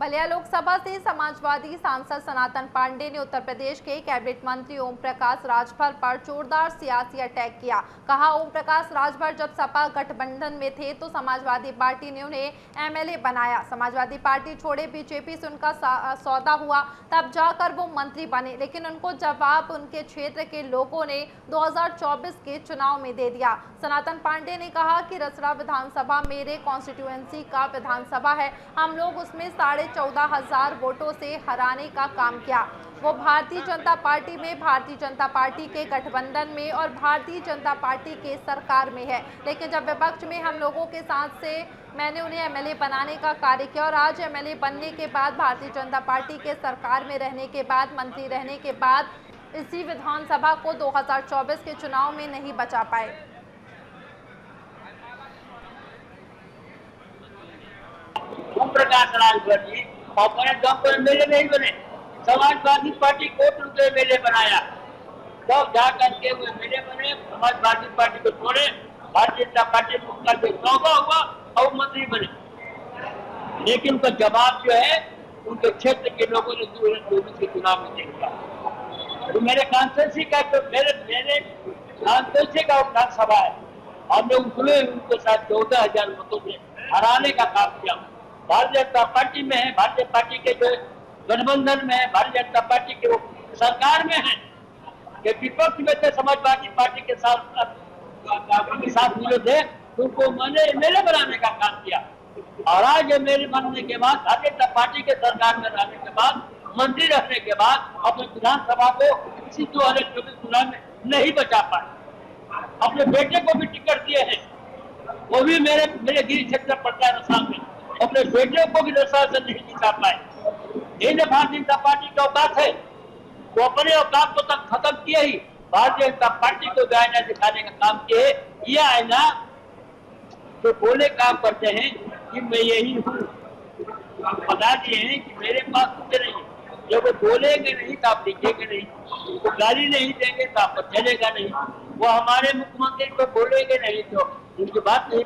बलिया लोकसभा से समाजवादी सांसद सनातन पांडे ने उत्तर प्रदेश के कैबिनेट मंत्री ओम प्रकाश राजभर पर जोरदार सियासी अटैक किया। कहा, ओम प्रकाश राजभर जब सपा गठबंधन में थे तो समाजवादी पार्टी ने उन्हें एमएलए बनाया। समाजवादी पार्टी छोड़े बीजेपी से उनका सौदा हुआ, तब जाकर वो मंत्री बने, लेकिन उनको जवाब उनके क्षेत्र के लोगों ने 2024 के चुनाव में दे दिया। सनातन पांडे ने कहा कि रसड़ा विधानसभा मेरे कॉन्स्टिट्यूएंसी का विधानसभा है, हम लोग उसमें 14,500 वोटों से हराने का काम किया। वो भारतीय जनता पार्टी में, भारतीय जनता पार्टी के गठबंधन में और भारतीय जनता पार्टी के सरकार में है, लेकिन जब विपक्ष में हम लोगों के साथ से मैंने उन्हें एमएलए बनाने का कार्य किया और आज एमएलए बनने के बाद, भारतीय जनता पार्टी के सरकार में रहने के बाद, मंत्री रहने के बाद इसी विधानसभा को 2024 के चुनाव में नहीं बचा पाए। ओम प्रकाश राजभर जी अपने दम पर एमएलए नहीं बने, समाजवादी पार्टी कोर्ट उनके एमएलए बनाया, तब जा करके वो एमएलए बने। समाजवादी पार्टी को छोड़े, भारतीय जनता पार्टी को उनका जो सौदा हुआ और मंत्री बने, लेकिन उनका जवाब जो है उनके क्षेत्र के लोगों ने 2024 के चुनाव में दे दिया। तो मेरे कॉन्स्टिट्यूंसी का जो मेरे कॉन्स्टिट्यूंसी का विधानसभा है, हमने उसमें उनके साथ 14,000 मतों से हराने का काम किया। भारतीय जनता पार्टी में है, भारतीय पार्टी के जो गठबंधन में है, भारतीय जनता पार्टी के वो सरकार में है, कि विपक्ष में थे, समाजवादी पार्टी के साथ मिले थे, तो उनको मैंने एमएलए बनाने का काम किया। और आज एमएलए बनने के बाद, भारतीय जनता पार्टी के सरकार में रहने के बाद, मंत्री रहने के बाद, अपने विधानसभा को इसी 2024 चुनाव में नहीं बचा पाए। अपने बेटे को भी टिकट दिए हैं, वो भी मेरे गिरी क्षेत्र पड़ता है रसा में, अपने बेटे को भी रसा से नहीं जिता पाए। यही भारतीय जनता पार्टी की औकात है, वो अपने औकात को तक खत्म किए ही भारतीय जनता पार्टी को भी आईना दिखाने का काम किए। ये आईना तो बोले काम करते हैं कि मैं यही हूँ, बता दिए हैं कि मेरे पास कुछ नहीं है। जब वो बोलेंगे नहीं तो आप लिखेंगे नहीं, वो गाली नहीं देंगे तो आप चलेगा नहीं, वो हमारे मुख्यमंत्री को बोलेंगे नहीं तो उनकी बात नहीं